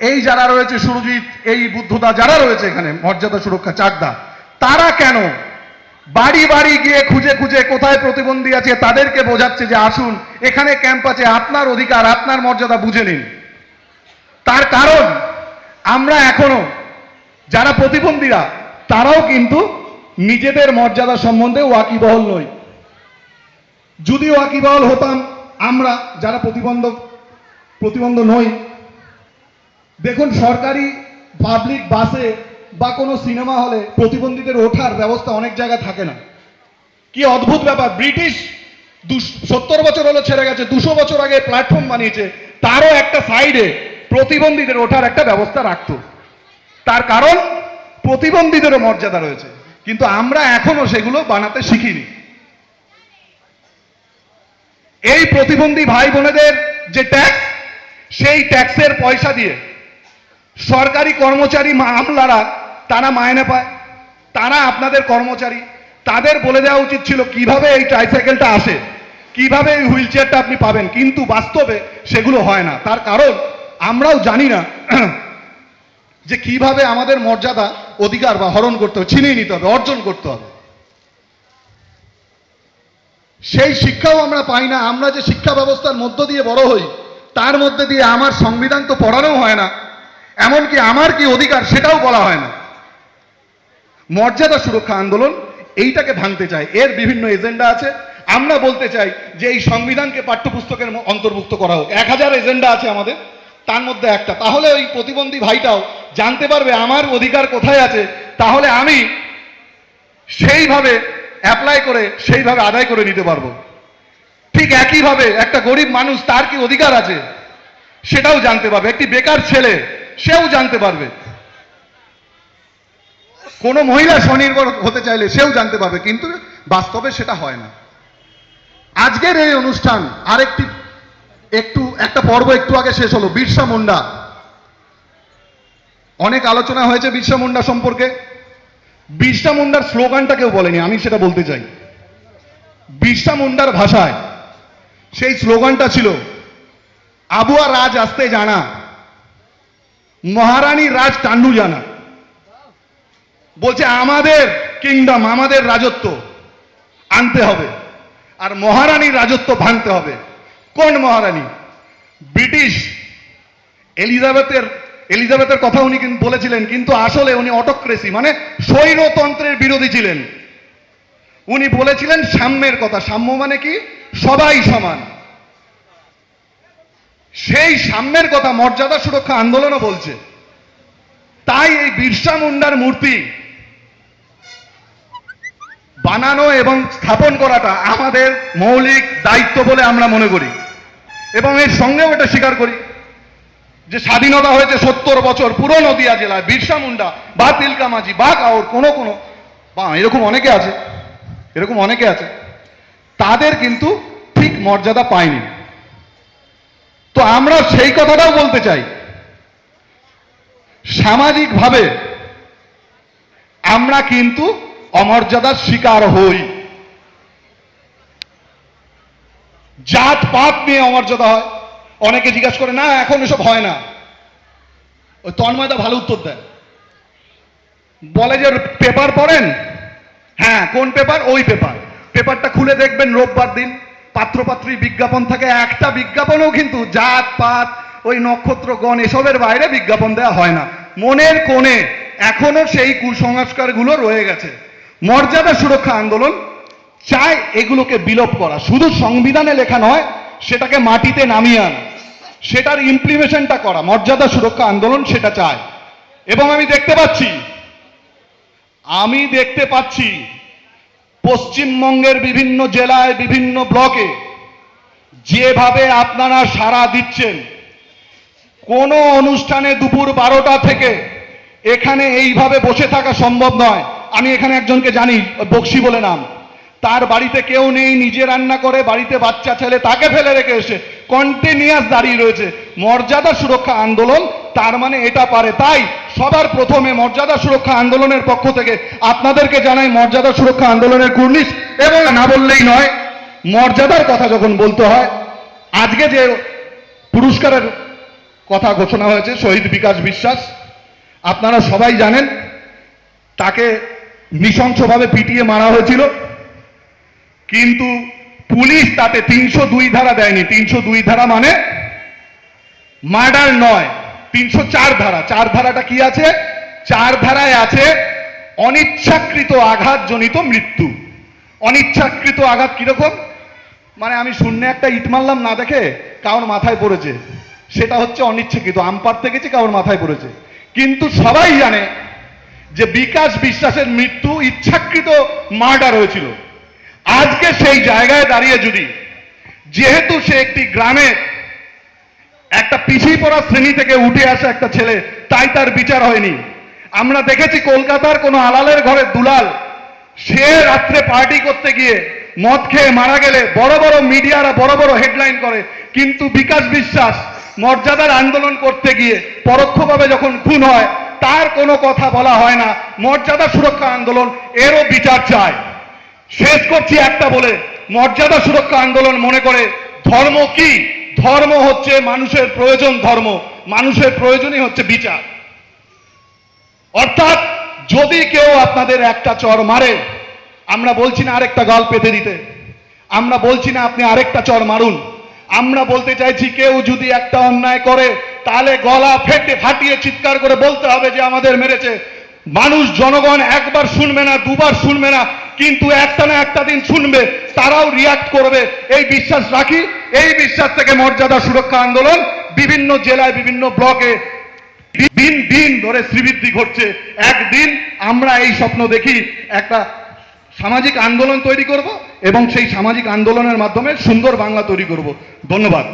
এই যারা রয়েছে সুরজিৎ, এই বুদ্ধদা, যারা রয়েছে এখানে মর্যাদা সুরক্ষা চাকদা, তারা কেন বাড়ি বাড়ি গিয়ে খুঁজে খুঁজে কোথায় প্রতিবন্ধী আছে তাদেরকে বোঝাচ্ছে যে আসুন এখানে ক্যাম্প আছে, আপনার অধিকার, আপনার মর্যাদা বুঝে নিন? তার কারণ আমরা এখনো যারা প্রতিবন্ধীরা তারাও কিন্তু নিজেদের মর্যাদা সম্বন্ধে ওয়াকিবহল নই। যদি ওয়াকিবহল হতাম আমরা যারা প্রতিবন্ধ নই, দেখুন সরকারি পাবলিক বাসে বা কোনো সিনেমা হলে প্রতিবন্ধীদের ওঠার ব্যবস্থা অনেক জায়গায় থাকে না। কি অদ্ভুত ব্যাপার! ব্রিটিশ 70 বছর হলো ছেড়ে গেছে, 200 বছর আগে প্ল্যাটফর্ম বানিয়েছে, তারও একটা সাইডে প্রতিবন্ধীদের ওঠার একটা ব্যবস্থা রাখতো। তার কারণ প্রতিবন্ধীদেরও মর্যাদা রয়েছে, কিন্তু আমরা এখনো সেগুলো বানাতে শিখিনি। এই প্রতিবন্ধী ভাই বোনেদের যে ট্যাক্স, সেই ট্যাক্সের পয়সা দিয়ে সরকারি কর্মচারী আমলারা তারা মাইনে পায়, তারা আপনাদের কর্মচারী, তাদের বলে দেওয়া উচিত ছিল কিভাবে এই ট্রাইসাইকেলটা আসে, কিভাবে এই হুইল চেয়ারটা আপনি পাবেন, কিন্তু বাস্তবে সেগুলো হয় না। তার কারণ আমরাও জানি না যে কিভাবে আমাদের মর্যাদা অধিকার বা হরণ করতে হবে, ছিনিয়ে নিতে হবে, অর্জন করতে হবে। সেই শিক্ষাও আমরা পাই না। আমরা যে শিক্ষা ব্যবস্থার মধ্য দিয়ে বড় হই, তার মধ্যে দিয়ে আমার সংবিধান তো পড়ানো হয় না, এমনকি আমার কি অধিকার সেটাও বলা হয় না। মর্যাদা সুরক্ষা আন্দোলন এইটাকে ভাঙতে চায়, এর বিভিন্ন এজেন্ডা আছে। আমরা বলতে চাই যে এই সংবিধানকে পাঠ্যপুস্তকের অন্তর্ভুক্ত করা হোক। 1000 এজেন্ডা আছে আমাদের, তার মধ্যে একটা। তাহলে ওই প্রতিবন্ধী ভাইটাও জানতে পারবে আমার অধিকার কোথায় আছে, তাহলে আমি সেইভাবে অ্যাপ্লাই করে সেইভাবে আদায় করে নিতে পারবো। ঠিক একইভাবে একটা গরিব মানুষ তার কি অধিকার আছে সেটাও জানতে পারবে, একটি বেকার ছেলে সেও জানতে পারবে, কোনো মহিলা স্বনির্ভর হতে চাইলে সেও জানতে পারবে, কিন্তু বাস্তবে সেটা হয় না। আজকের এই অনুষ্ঠান একটা পর্ব একটু আগে শেষ হলো, বিরসা মুন্ডা। অনেক আলোচনা হয়েছে বিরসা মুন্ডা সম্পর্কে। বিরসা মুন্ডার স্লোগানটা কেউ বলেনি, আমি সেটা বলতে চাই। বিরসা মুন্ডার ভাষায় সেই স্লোগানটা ছিল, আবুয়া রাজ আসতে জানা, মহারানী রাজ টান্ডু জানা। বলছে আমাদের কিংডম, আমাদের রাজত্ব আনতে হবে আর মহারানীর রাজত্ব ভাঙতে হবে। কোন মহারানী? ব্রিটিশ এলিজাবেথের কথা উনি কিন্তু বলেছিলেন, কিন্তু আসলে উনি অটোক্রেসি মানে স্বৈরতন্ত্রের বিরোধী ছিলেন। উনি বলেছিলেন সাম্যের কথা। সাম্য মানে কি? সবাই সমান। সেই সাম্যের কথা মর্যাদা সুরক্ষা আন্দোলনও বলছে। তাই এই বিরসা মুন্ডার মূর্তি বানানো এবং স্থাপন করাটা আমাদের মৌলিক দায়িত্ব বলে আমরা মনে করি, এবং এর সঙ্গেও এটা স্বীকার করি যে স্বাধীনতা হয়েছে 70 বছর, পুরো নদিয়া জেলায় বিরসা মুন্ডা বা তিলকা মাঝি বা কাউর কোনো বা এরকম অনেকে আছে তাদের কিন্তু ঠিক মর্যাদা পায়নি। তো আমরা সেই কথাটাও বলতে চাই, সামাজিকভাবে আমরা কিন্তু অমর্যাদার শিকার হই। জাত পাত নিয়ে অমর্যাদা হয়। অনেকে জিজ্ঞাসা করে, না এখন এসব হয় না। ওই তন্ময়দা ভালো উত্তর দেয়, বলে যে পেপার পড়েন, হ্যাঁ কোন পেপার? ওই পেপারটা খুলে দেখবেন রোববার দিন পাত্রপাত্রী বিজ্ঞাপন থাকে। একটা বিজ্ঞাপনেও কিন্তু জাত পাত, ওই নক্ষত্রগণ এসবের বাইরে বিজ্ঞাপন দেওয়া হয় না। মনের কোণে এখনো সেই কুসংস্কারগুলো রয়ে গেছে। মর্যাদা সুরক্ষা আন্দোলন চায় এগুলোকে বিলোপ করা, শুধু সংবিধানে লেখা নয়, সেটাকে মাটিতে নামিয়ে আনা, সেটার ইমপ্লিমেশনটা করা। মর্যাদা সুরক্ষা আন্দোলন সেটা চায়। এবং আমি দেখতে পাচ্ছি পশ্চিমবঙ্গের বিভিন্ন জেলায়, বিভিন্ন ব্লকে যেভাবে আপনারা সাড়া দিচ্ছেন, কোনো অনুষ্ঠানে দুপুর 12টা থেকে এখানে এইভাবে বসে থাকা সম্ভব নয়। আমি এখানে একজনকে জানি, বক্সি বলে নাম, তার বাড়িতে কেউ নেই, নিজে রান্না করে, বাড়িতে বাচ্চা ছেলে, তাকে ফেলে রেখে এসে কন্টিনিউয়াস দাঁড়িয়ে রয়েছে। মর্যাদা সুরক্ষা আন্দোলন তার মানে এটা পারে। তাই সবার প্রথমে মর্যাদা সুরক্ষা আন্দোলনের পক্ষ থেকে আপনাদেরকে জানাই মর্যাদা সুরক্ষা আন্দোলনের কুর্নিশ। এবং না বললেই নয়, মর্যাদার কথা যখন বলতে হয়, আজকে যে পুরস্কারের কথা ঘোষণা হয়েছে শহীদ বিকাশ বিশ্বাস। আপনারা সবাই জানেন তাকে নৃশংসভাবে পিটিয়ে মারা হয়েছিল, কিন্তু পুলিশ তাতে 302 ধারা দেয়নি। 302 ধারা মানে মার্ডার নয়, 304 ধারা। 4 ধারাটা কি আছে? 4 ধারায় আছে অনিচ্ছাকৃত আঘাতজনিত মৃত্যু। অনিচ্ছাকৃত আঘাত কিরকম? মানে আমি শূন্য একটা ইট মারলাম না দেখে কারোর মাথায় পড়েছে, সেটা হচ্ছে অনিচ্ছাকৃত। আম পাড়তে গেছে, কারোর মাথায় পড়েছে। কিন্তু সবাই জানে যে বিকাশ বিশ্বাসের মৃত্যু ইচ্ছাকৃত মার্ডার হয়েছিল। আজকে সেই জায়গায় দাঁড়িয়ে যদি, যেহেতু সে একটি গ্রামে একটা পিছিয়ে পড়া শ্রেণী থেকে উঠে আসা একটা ছেলে, তাই তার বিচার হয়নি। আমরা দেখেছি কলকাতার কোনো আলালের ঘরে দুলাল, সে রাত্রে পার্টি করতে গিয়ে মদ খেয়ে মারা গেলে বড় বড় মিডিয়ারা বড় বড় হেডলাইন করে, কিন্তু বিকাশ বিশ্বাস মর্যাদার আন্দোলন করতে গিয়ে পরোক্ষভাবে যখন খুন হয়, তার কোনো কথা বলা হয় না। মর্যাদা সুরক্ষা আন্দোলন, এরও বিচার চায়। শেষ করছি একটা বলে, মর্যাদা সুরক্ষা আন্দোলন মনে করে ধর্ম কি? ধর্ম হচ্ছে মানুষের প্রয়োজন, ধর্ম মানুষের প্রয়োজনই হচ্ছে বিচার। অর্থাৎ যদি কেউ আপনাদের একটা চর মারে, আমরা বলছি না আরেকটা গাল পেতে দিতে, আমরা বলছি না আপনি আরেকটা চর মারুন, আমরা বলতে চাইছি কেউ যদি একটা অন্যায় করে তাহলে গলা ফাটিয়ে চিৎকার করে বলতে হবে যে আমাদের মেরেছে। মানুষ, জনগণ একবার শুনবে না, দুবার শুনবে না, কিন্তু একটা না একটা দিন শুনবে, তারাও রিয়াক্ট করবে, এই বিশ্বাস রাখি। এই বিশ্বাস থেকে মর্যাদা সুরক্ষা আন্দোলন বিভিন্ন জেলায় বিভিন্ন ব্লকে দিন দিন ধরে শ্রীবৃদ্ধি ঘটছে। একদিন আমরা এই স্বপ্ন দেখি একটা সামাজিক আন্দোলন তৈরি করব এবং সেই সামাজিক আন্দোলনের মাধ্যমে সুন্দর বাংলা তৈরি করব। ধন্যবাদ।